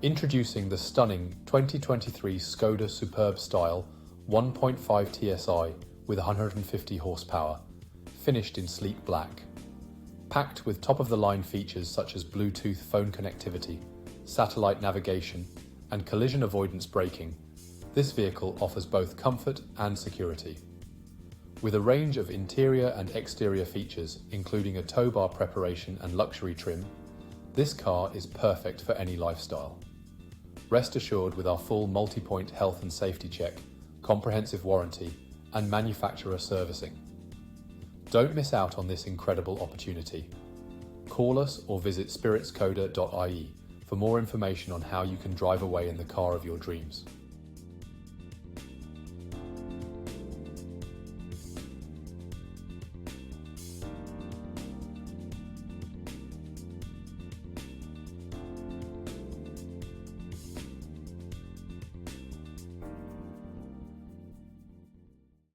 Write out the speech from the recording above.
Introducing the stunning 2023 Skoda Superb Style 1.5 TSI with 150 horsepower, finished in sleek black. Packed with top-of-the-line features such as Bluetooth phone connectivity, satellite navigation, and collision avoidance braking, this vehicle offers both comfort and security. With a range of interior and exterior features, including a towbar preparation and luxury trim, this car is perfect for any lifestyle. Rest assured with our full multi-point health and safety check, comprehensive warranty, and manufacturer servicing. Don't miss out on this incredible opportunity. Call us or visit spiritskoda.ie for more information on how you can drive away in the car of your dreams.